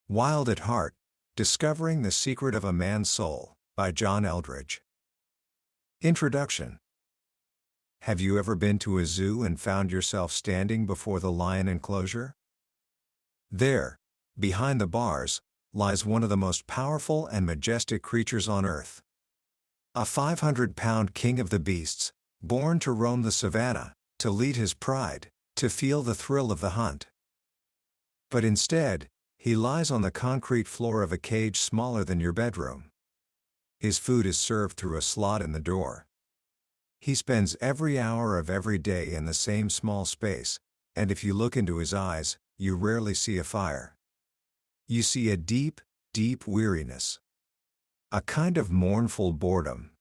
Wild at Heart, Discovering the Secret of a Man's Soul, by John Eldredge. Introduction. Have you ever been to a zoo and found yourself standing before the lion enclosure? There, behind the bars, lies one of the most powerful and majestic creatures on earth. A 500-pound king of the beasts, born to roam the savannah, to lead his pride, to feel the thrill of the hunt. But instead, he lies on the concrete floor of a cage smaller than your bedroom. His food is served through a slot in the door. He spends every hour of every day in the same small space, and if you look into his eyes, you rarely see a fire. You see a deep, deep weariness. A kind of mournful boredom.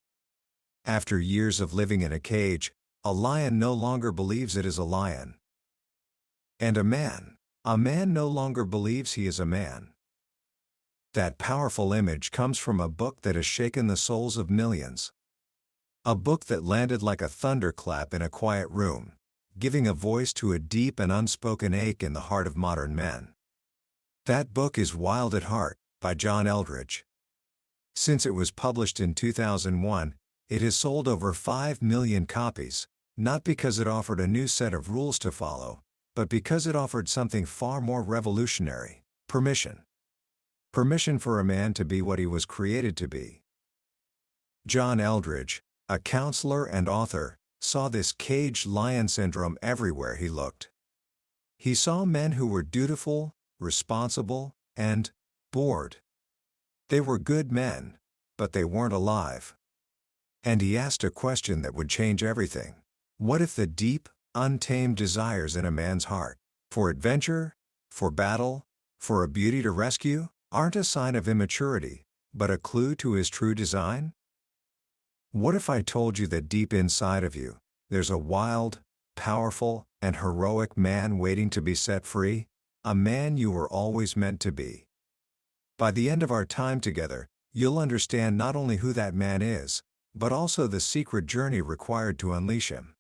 After years of living in a cage, a lion no longer believes it is a lion. And a man no longer believes he is a man. That powerful image comes from a book that has shaken the souls of millions. A book that landed like a thunderclap in a quiet room, giving a voice to a deep and unspoken ache in the heart of modern men. That book is Wild at Heart, by John Eldredge. Since it was published in 2001, it has sold over 5 million copies, not because it offered a new set of rules to follow, but because it offered something far more revolutionary: permission. Permission for a man to be what he was created to be. John Eldredge, a counselor and author, saw this caged lion syndrome everywhere he looked. He saw men who were dutiful, responsible, and bored. They were good men, but they weren't alive. And he asked a question that would change everything. What if the deep, untamed desires in a man's heart, for adventure, for battle, for a beauty to rescue, aren't a sign of immaturity, but a clue to his true design? What if I told you that deep inside of you, there's a wild, powerful, and heroic man waiting to be set free, a man you were always meant to be? By the end of our time together, you'll understand not only who that man is, but also the secret journey required to unleash him.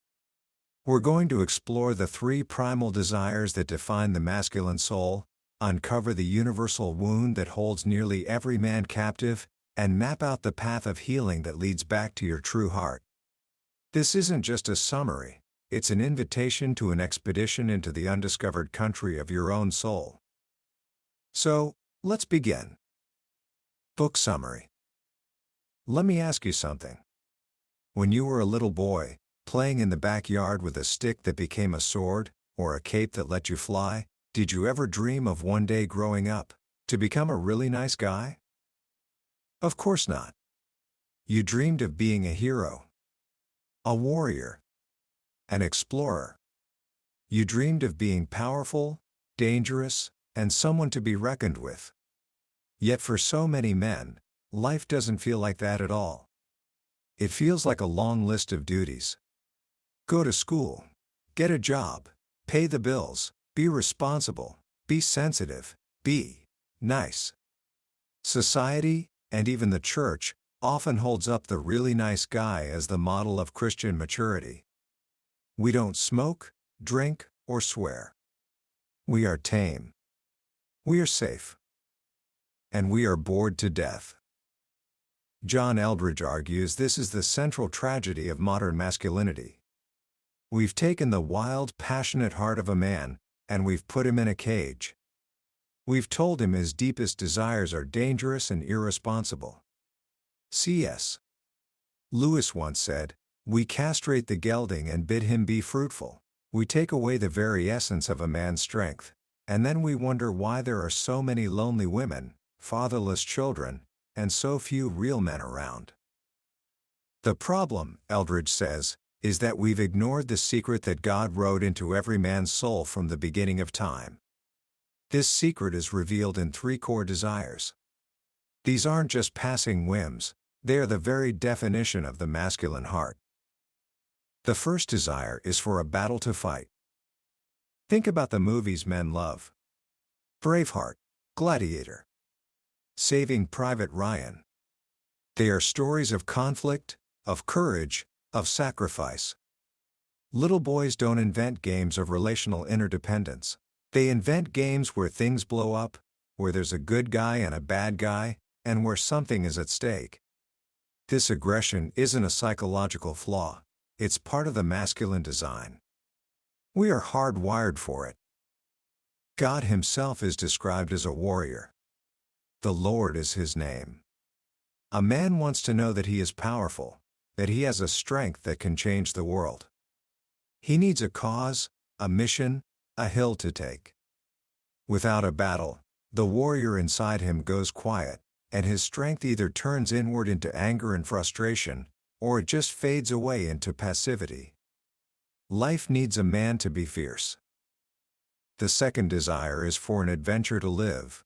We're going to explore the 3 primal desires that define the masculine soul, uncover the universal wound that holds nearly every man captive, and map out the path of healing that leads back to your true heart. This isn't just a summary, it's an invitation to an expedition into the undiscovered country of your own soul. So, let's begin. Book summary. Let me ask you something. When you were a little boy, playing in the backyard with a stick that became a sword, or a cape that let you fly, did you ever dream of one day growing up to become a really nice guy? Of course not. You dreamed of being a hero, a warrior, an explorer. You dreamed of being powerful, dangerous, and someone to be reckoned with. Yet for so many men, life doesn't feel like that at all. It feels like a long list of duties. Go to school, get a job, pay the bills, be responsible, be sensitive, be nice. Society, and even the church, often holds up the really nice guy as the model of Christian maturity. We don't smoke, drink, or swear. We are tame. We are safe. And we are bored to death. John Eldredge argues this is the central tragedy of modern masculinity. We've taken the wild, passionate heart of a man, and we've put him in a cage. We've told him his deepest desires are dangerous and irresponsible. C.S. Lewis once said, "We castrate the gelding and bid him be fruitful. We take away the very essence of a man's strength, and then we wonder why there are so many lonely women, fatherless children, and so few real men around." The problem, Eldredge says, is that we've ignored the secret that God wrote into every man's soul from the beginning of time. This secret is revealed in 3 core desires. These aren't just passing whims, they are the very definition of the masculine heart. The first desire is for a battle to fight. Think about the movies men love. Braveheart, Gladiator, Saving Private Ryan. They are stories of conflict, of courage, of sacrifice. Little boys don't invent games of relational interdependence. They invent games where things blow up, where there's a good guy and a bad guy, and where something is at stake. This aggression isn't a psychological flaw, it's part of the masculine design. We are hardwired for it. God Himself is described as a warrior. The Lord is His name. A man wants to know that he is powerful, that he has a strength that can change the world. He needs a cause, a mission, a hill to take. Without a battle, the warrior inside him goes quiet, and his strength either turns inward into anger and frustration, or it just fades away into passivity. Life needs a man to be fierce. The second desire is for an adventure to live.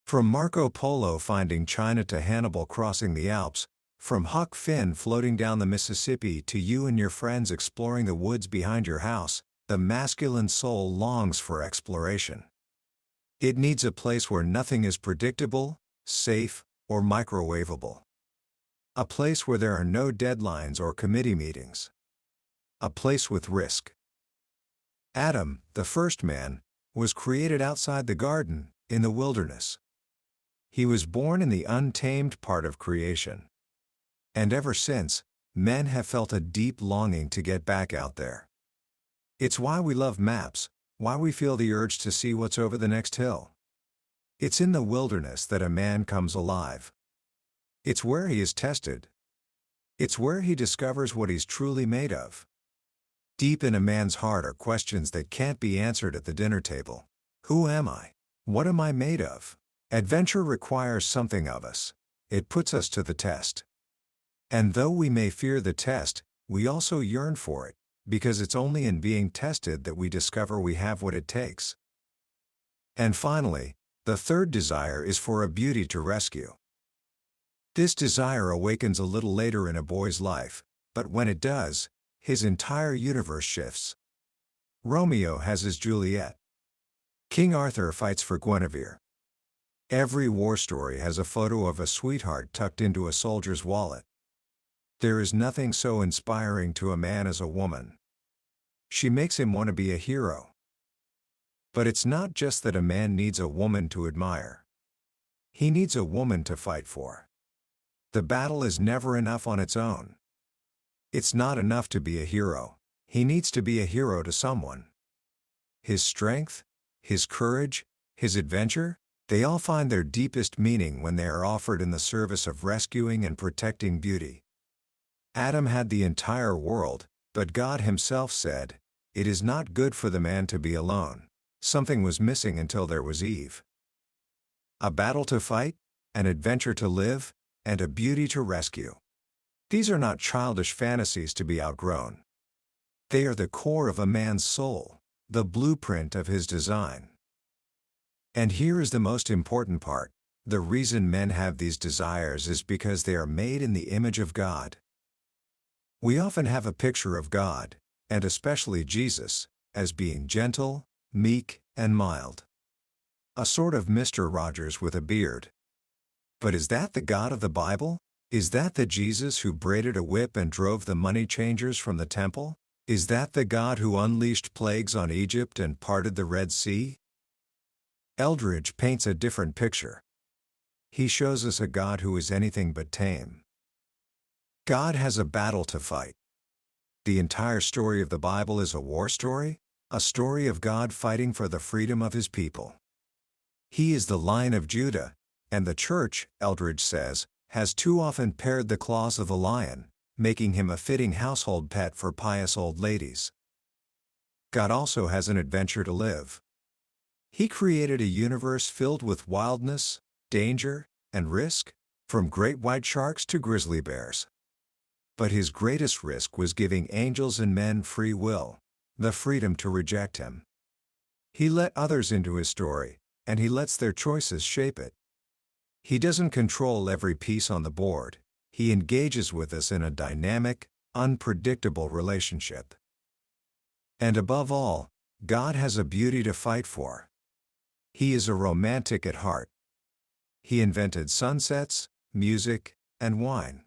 From Marco Polo finding China to Hannibal crossing the Alps, from Huck Finn floating down the Mississippi to you and your friends exploring the woods behind your house, the masculine soul longs for exploration. It needs a place where nothing is predictable, safe, or microwavable. A place where there are no deadlines or committee meetings. A place with risk. Adam, the first man, was created outside the garden, in the wilderness. He was born in the untamed part of creation. And ever since, men have felt a deep longing to get back out there. It's why we love maps, why we feel the urge to see what's over the next hill. It's in the wilderness that a man comes alive. It's where he is tested. It's where he discovers what he's truly made of. Deep in a man's heart are questions that can't be answered at the dinner table. Who am I? What am I made of? Adventure requires something of us. It puts us to the test. And though we may fear the test, we also yearn for it, because it's only in being tested that we discover we have what it takes. And finally, the third desire is for a beauty to rescue. This desire awakens a little later in a boy's life, but when it does, his entire universe shifts. Romeo has his Juliet. King Arthur fights for Guinevere. Every war story has a photo of a sweetheart tucked into a soldier's wallet. There is nothing so inspiring to a man as a woman. She makes him want to be a hero. But it's not just that a man needs a woman to admire. He needs a woman to fight for. The battle is never enough on its own. It's not enough to be a hero. He needs to be a hero to someone. His strength, his courage, his adventure, they all find their deepest meaning when they are offered in the service of rescuing and protecting beauty. Adam had the entire world, but God Himself said, "It is not good for the man to be alone." Something was missing until there was Eve. A battle to fight, an adventure to live, and a beauty to rescue. These are not childish fantasies to be outgrown. They are the core of a man's soul, the blueprint of his design. And here is the most important part: the reason men have these desires is because they are made in the image of God. We often have a picture of God, and especially Jesus, as being gentle, meek, and mild. A sort of Mr. Rogers with a beard. But is that the God of the Bible? Is that the Jesus who braided a whip and drove the money changers from the temple? Is that the God who unleashed plagues on Egypt and parted the Red Sea? Eldredge paints a different picture. He shows us a God who is anything but tame. God has a battle to fight. The entire story of the Bible is a war story, a story of God fighting for the freedom of His people. He is the Lion of Judah, and the Church, Eldredge says, has too often pared the claws of the lion, making him a fitting household pet for pious old ladies. God also has an adventure to live. He created a universe filled with wildness, danger, and risk, from great white sharks to grizzly bears. But His greatest risk was giving angels and men free will, the freedom to reject Him. He let others into His story, and He lets their choices shape it. He doesn't control every piece on the board. He engages with us in a dynamic, unpredictable relationship. And above all, God has a beauty to fight for. He is a romantic at heart. He invented sunsets, music, and wine.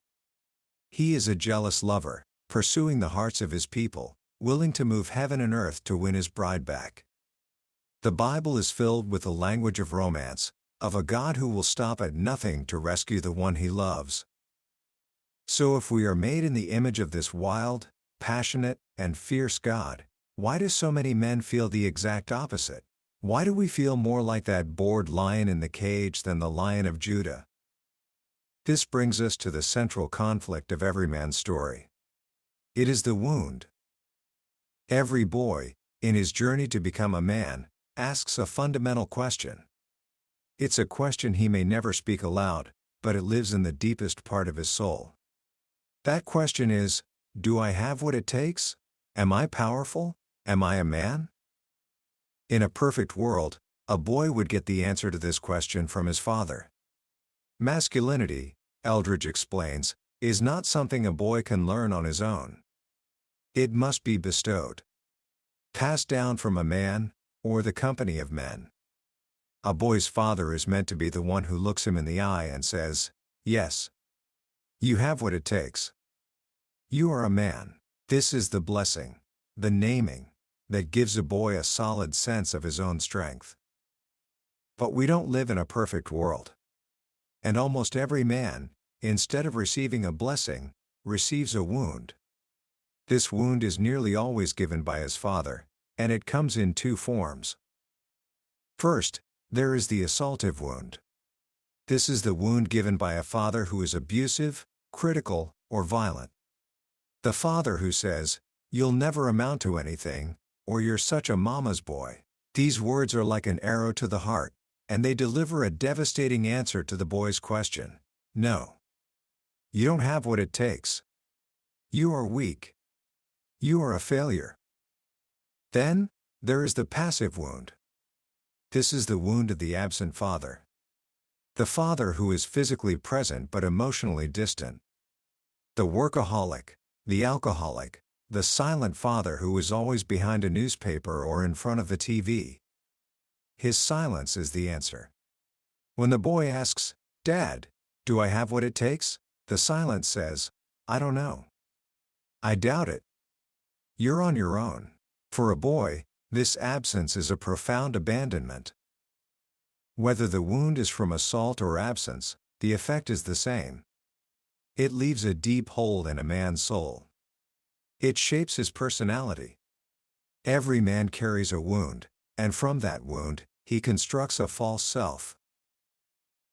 He is a jealous lover, pursuing the hearts of His people, willing to move heaven and earth to win His bride back. The Bible is filled with the language of romance, of a God who will stop at nothing to rescue the one he loves. So if we are made in the image of this wild, passionate, and fierce God, why do so many men feel the exact opposite? Why do we feel more like that bored lion in the cage than the Lion of Judah? This brings us to the central conflict of every man's story. It is the wound. Every boy, in his journey to become a man, asks a fundamental question. It's a question he may never speak aloud, but it lives in the deepest part of his soul. That question is, do I have what it takes? Am I powerful? Am I a man? In a perfect world, a boy would get the answer to this question from his father. Masculinity, Eldredge explains, is not something a boy can learn on his own. It must be bestowed. Passed down from a man, or the company of men. A boy's father is meant to be the one who looks him in the eye and says, "Yes. You have what it takes. You are a man." This is the blessing, the naming, that gives a boy a solid sense of his own strength. But we don't live in a perfect world. And almost every man, instead of receiving a blessing, receives a wound. This wound is nearly always given by his father, and it comes in two forms. First, there is the assaultive wound. This is the wound given by a father who is abusive, critical, or violent. The father who says, "You'll never amount to anything," or "You're such a mama's boy." These words are like an arrow to the heart, and they deliver a devastating answer to the boy's question. No. You don't have what it takes. You are weak. You are a failure. Then, there is the passive wound. This is the wound of the absent father. The father who is physically present but emotionally distant. The workaholic, the alcoholic, the silent father who is always behind a newspaper or in front of the TV. His silence is the answer. When the boy asks, "Dad, do I have what it takes?" the silence says, "I don't know. I doubt it. You're on your own." For a boy, this absence is a profound abandonment. Whether the wound is from assault or absence, the effect is the same. It leaves a deep hole in a man's soul. It shapes his personality. Every man carries a wound, and from that wound, he constructs a false self.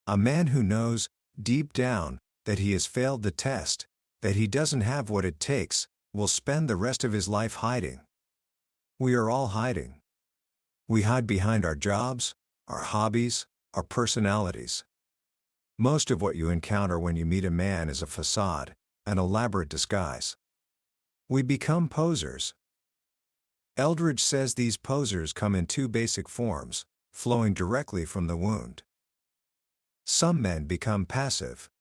A man who knows, deep down, that he has failed the test, that he doesn't have what it takes, will spend the rest of his life hiding. We are all hiding. We hide behind our jobs, our hobbies, our personalities. Most of what you encounter when you meet a man is a facade, an elaborate disguise. We become posers. Eldredge says these posers come in two basic forms, flowing directly from the wound. Some men become passive.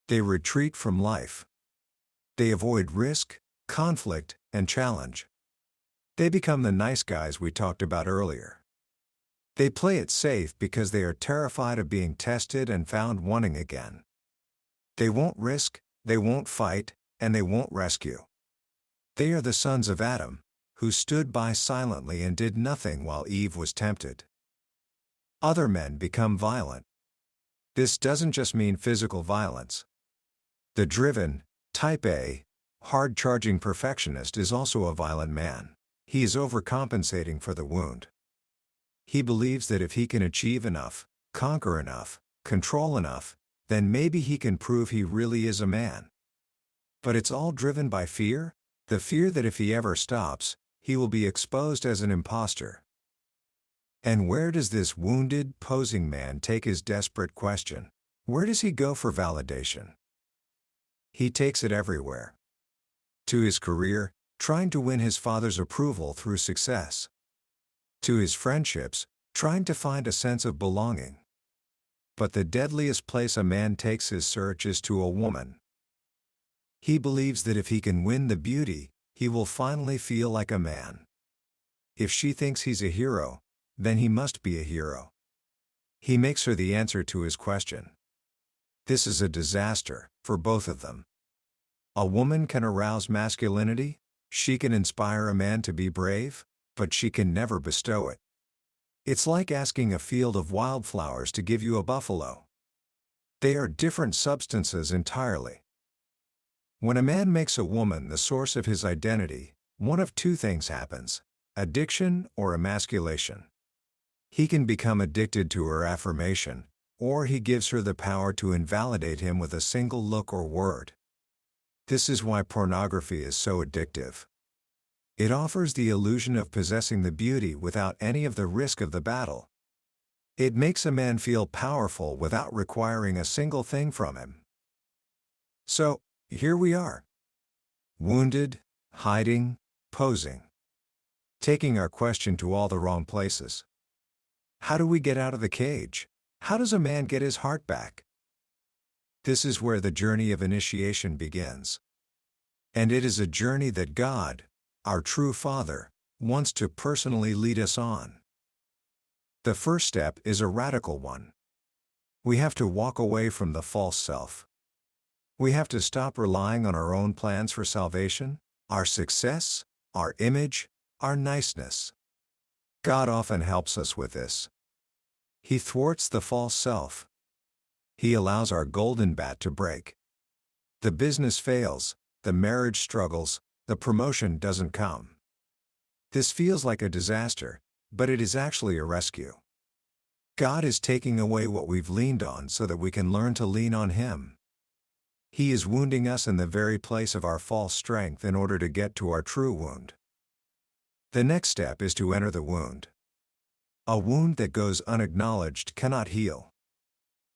They retreat from life. They avoid risk, conflict, and challenge. They become the nice guys we talked about earlier. They play it safe because they are terrified of being tested and found wanting again. They won't risk, they won't fight, and they won't rescue. They are the sons of Adam, who stood by silently and did nothing while Eve was tempted. Other men become violent. This doesn't just mean physical violence. The driven, type A, hard-charging perfectionist is also a violent man. He is overcompensating for the wound. He believes that if he can achieve enough, conquer enough, control enough, then maybe he can prove he really is a man. But it's all driven by fear, the fear that if he ever stops, he will be exposed as an imposter. And where does this wounded, posing man take his desperate question? Where does he go for validation? He takes it everywhere. To his career, trying to win his father's approval through success. To his friendships, trying to find a sense of belonging. But the deadliest place a man takes his search is to a woman. He believes that if he can win the beauty, he will finally feel like a man. If she thinks he's a hero, then he must be a hero. He makes her the answer to his question. This is a disaster, for both of them. A woman can arouse masculinity, she can inspire a man to be brave, but she can never bestow it. It's like asking a field of wildflowers to give you a buffalo. They are different substances entirely. When a man makes a woman the source of his identity, one of two things happens: addiction or emasculation. He can become addicted to her affirmation, or he gives her the power to invalidate him with a single look or word. This is why pornography is so addictive. It offers the illusion of possessing the beauty without any of the risk of the battle. It makes a man feel powerful without requiring a single thing from him. So, here we are. Wounded, hiding, posing. Taking our question to all the wrong places. How do we get out of the cage? How does a man get his heart back? This is where the journey of initiation begins. And it is a journey that God, our true Father, wants to personally lead us on. The first step is a radical one. We have to walk away from the false self. We have to stop relying on our own plans for salvation, our success, our image, our niceness. God often helps us with this. He thwarts the false self. He allows our golden bat to break. The business fails, the marriage struggles, the promotion doesn't come. This feels like a disaster, but it is actually a rescue. God is taking away what we've leaned on so that we can learn to lean on Him. He is wounding us in the very place of our false strength in order to get to our true wound. The next step is to enter the wound. A wound that goes unacknowledged cannot heal.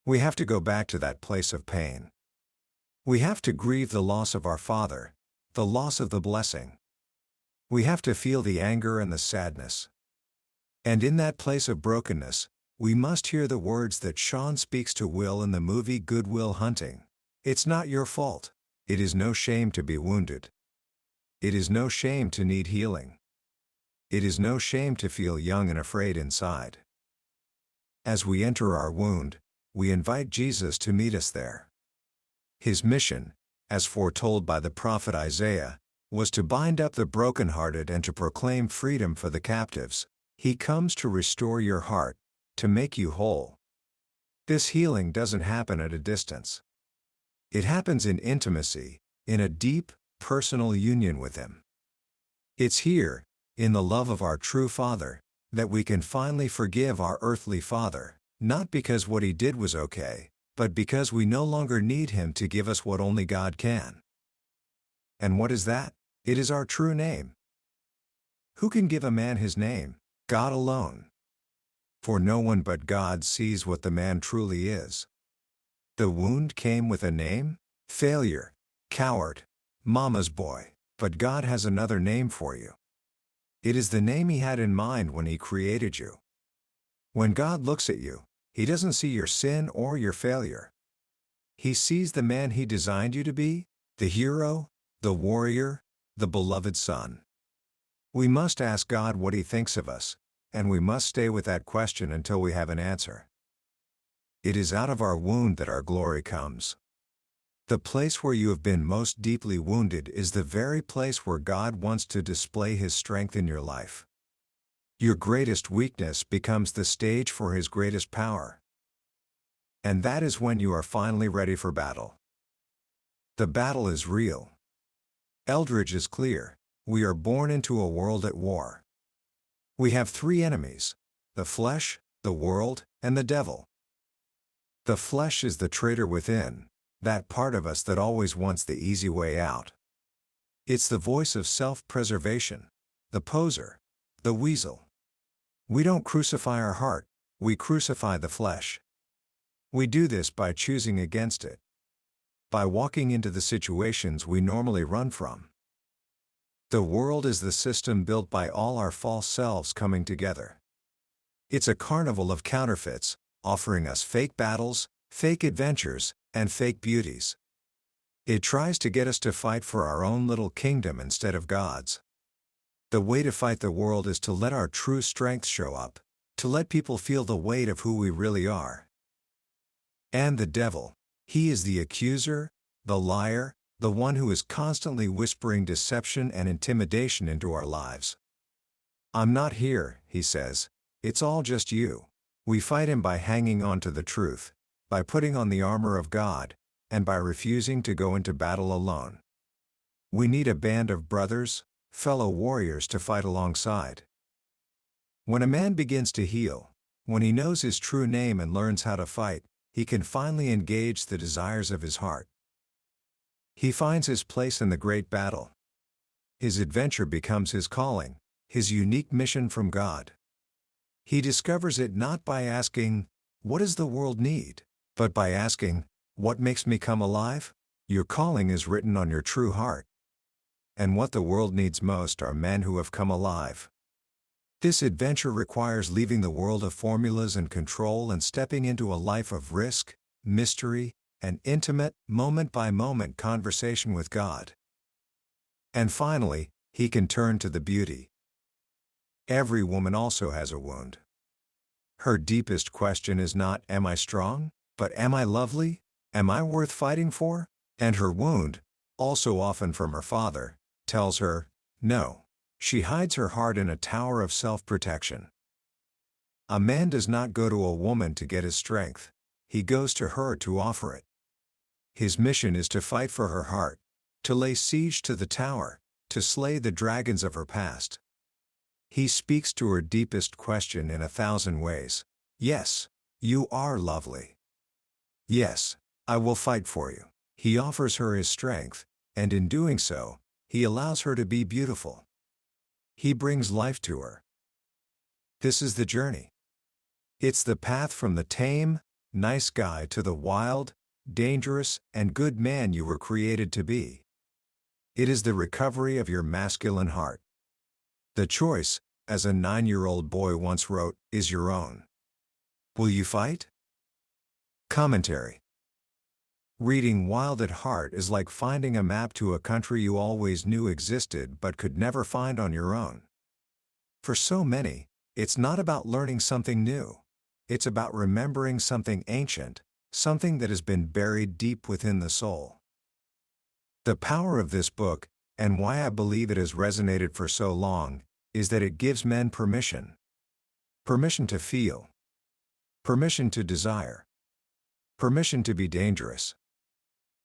We have to go back to that place of pain. We have to grieve the loss of our father, the loss of the blessing. We have to feel the anger and the sadness. And in that place of brokenness, we must hear the words that Sean speaks to Will in the movie Good Will Hunting. It's not your fault. It is no shame to be wounded. It is no shame to need healing. It is no shame to feel young and afraid inside. As we enter our wound, we invite Jesus to meet us there. His mission, as foretold by the prophet Isaiah, was to bind up the brokenhearted and to proclaim freedom for the captives. He comes to restore your heart, to make you whole. This healing doesn't happen at a distance. It happens in intimacy, in a deep, personal union with Him. It's here, in the love of our true Father, that we can finally forgive our earthly father, not because what he did was okay, but because we no longer need him to give us what only God can. And what is that? It is our true name. Who can give a man his name? God alone. For no one but God sees what the man truly is. The wound came with a name: failure, coward, mama's boy, but God has another name for you. It is the name He had in mind when He created you. When God looks at you, He doesn't see your sin or your failure. He sees the man He designed you to be, the hero, the warrior, the beloved son. We must ask God what He thinks of us, and we must stay with that question until we have an answer. It is out of our wound that our glory comes. The place where you have been most deeply wounded is the very place where God wants to display His strength in your life. Your greatest weakness becomes the stage for His greatest power. And that is when you are finally ready for battle. The battle is real. Eldredge is clear: we are born into a world at war. We have three enemies: the flesh, the world, and the devil. The flesh is the traitor within, that part of us that always wants the easy way out. It's the voice of self-preservation, the poser, the weasel. We don't crucify our heart, we crucify the flesh. We do this by choosing against it, by walking into the situations we normally run from. The world is the system built by all our false selves coming together. It's a carnival of counterfeits, offering us fake battles, fake adventures, and fake beauties. It tries to get us to fight for our own little kingdom instead of God's. The way to fight the world is to let our true strength show up, to let people feel the weight of who we really are. And the devil, he is the accuser, the liar, the one who is constantly whispering deception and intimidation into our lives. I'm not here, he says, It's all just you. We fight him by hanging on to the truth, by putting on the armor of God, and by refusing to go into battle alone. We need a band of brothers, fellow warriors to fight alongside. When a man begins to heal, when he knows his true name and learns how to fight, he can finally engage the desires of his heart. He finds his place in the great battle. His adventure becomes his calling, his unique mission from God. He discovers it not by asking, "What does the world need?" but by asking, "What makes me come alive?" Your calling is written on your true heart. And what the world needs most are men who have come alive. This adventure requires leaving the world of formulas and control and stepping into a life of risk, mystery, and intimate, moment-by-moment conversation with God. And finally, he can turn to the beauty. Every woman also has a wound. Her deepest question is not, "Am I strong?" but "Am I lovely? Am I worth fighting for?" And her wound, also often from her father, tells her, no. She hides her heart in a tower of self-protection. A man does not go to a woman to get his strength. He goes to her to offer it. His mission is to fight for her heart, to lay siege to the tower, to slay the dragons of her past. He speaks to her deepest question in 1,000 ways. Yes, you are lovely. Yes, I will fight for you. He offers her his strength, and in doing so, he allows her to be beautiful. He brings life to her. This is the journey. It's the path from the tame, nice guy to the wild, dangerous, and good man you were created to be. It is the recovery of your masculine heart. The choice, as a 9-year-old boy once wrote, is your own. Will you fight? Commentary. Reading Wild at Heart is like finding a map to a country you always knew existed but could never find on your own. For so many, it's not about learning something new. It's about remembering something ancient, something that has been buried deep within the soul. The power of this book, and why I believe it has resonated for so long, is that it gives men permission. Permission to feel. Permission to desire. Permission to be dangerous.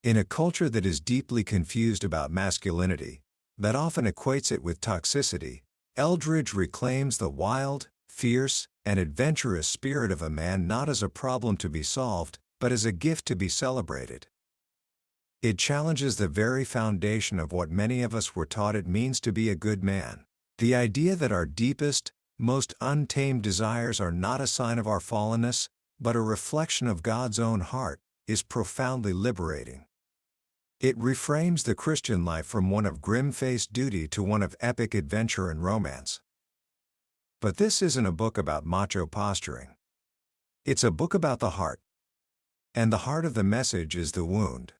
In a culture that is deeply confused about masculinity, that often equates it with toxicity, Eldredge reclaims the wild, fierce, and adventurous spirit of a man not as a problem to be solved, but as a gift to be celebrated. It challenges the very foundation of what many of us were taught it means to be a good man. The idea that our deepest, most untamed desires are not a sign of our fallenness, but a reflection of God's own heart, is profoundly liberating. It reframes the Christian life from one of grim-faced duty to one of epic adventure and romance. But this isn't a book about macho posturing. It's a book about the heart. And the heart of the message is the wound.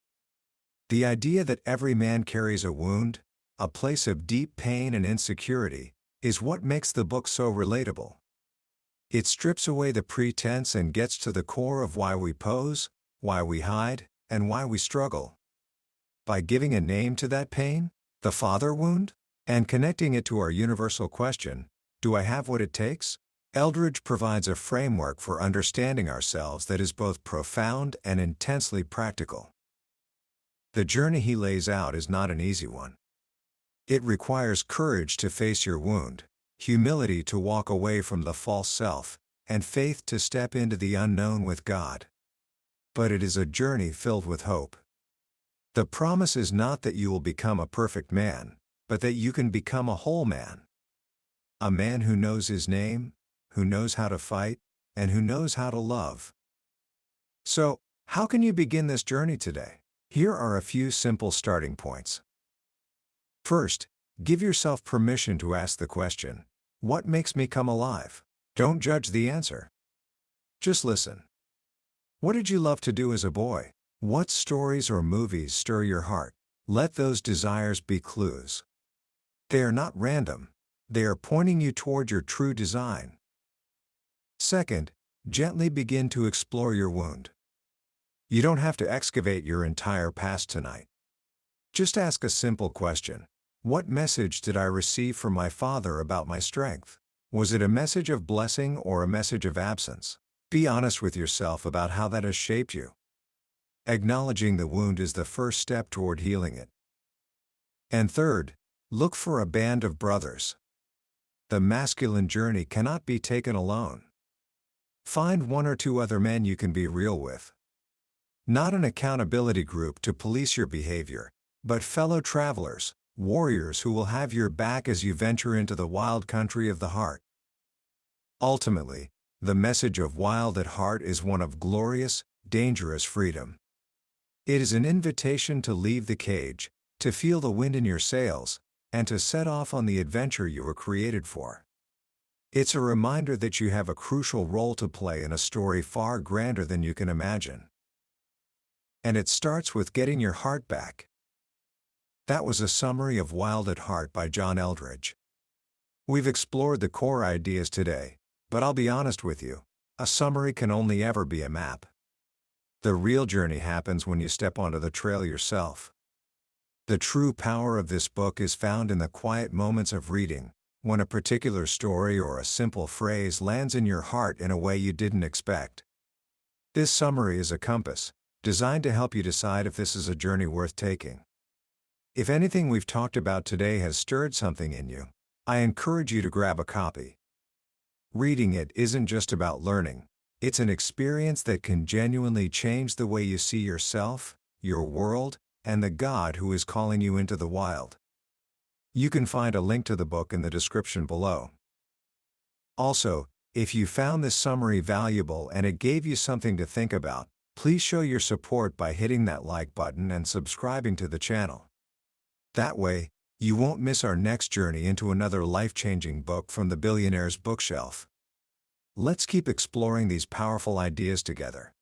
The idea that every man carries a wound, a place of deep pain and insecurity, is what makes the book so relatable. It strips away the pretense and gets to the core of why we pose, why we hide, and why we struggle. By giving a name to that pain, the father wound, and connecting it to our universal question, do I have what it takes? Eldredge provides a framework for understanding ourselves that is both profound and intensely practical. The journey he lays out is not an easy one. It requires courage to face your wound, humility to walk away from the false self, and faith to step into the unknown with God. But it is a journey filled with hope. The promise is not that you will become a perfect man, but that you can become a whole man. A man who knows his name, who knows how to fight, and who knows how to love. So, how can you begin this journey today? Here are a few simple starting points. First, give yourself permission to ask the question, what makes me come alive? Don't judge the answer. Just listen. What did you love to do as a boy? What stories or movies stir your heart? Let those desires be clues. They are not random. They are pointing you toward your true design. Second, gently begin to explore your wound. You don't have to excavate your entire past tonight. Just ask a simple question. What message did I receive from my father about my strength? Was it a message of blessing or a message of absence? Be honest with yourself about how that has shaped you. Acknowledging the wound is the first step toward healing it. And third, look for a band of brothers. The masculine journey cannot be taken alone. Find one or two other men you can be real with. Not an accountability group to police your behavior, but fellow travelers, warriors who will have your back as you venture into the wild country of the heart. Ultimately, the message of Wild at Heart is one of glorious, dangerous freedom. It is an invitation to leave the cage, to feel the wind in your sails, and to set off on the adventure you were created for. It's a reminder that you have a crucial role to play in a story far grander than you can imagine. And it starts with getting your heart back. That was a summary of Wild at Heart by John Eldredge. We've explored the core ideas today, but I'll be honest with you, a summary can only ever be a map. The real journey happens when you step onto the trail yourself. The true power of this book is found in the quiet moments of reading, when a particular story or a simple phrase lands in your heart in a way you didn't expect. This summary is a compass, designed to help you decide if this is a journey worth taking. If anything we've talked about today has stirred something in you, I encourage you to grab a copy. Reading it isn't just about learning, it's an experience that can genuinely change the way you see yourself, your world, and the God who is calling you into the wild. You can find a link to the book in the description below. Also, if you found this summary valuable and it gave you something to think about, please show your support by hitting that like button and subscribing to the channel. That way, you won't miss our next journey into another life-changing book from the billionaire's bookshelf. Let's keep exploring these powerful ideas together.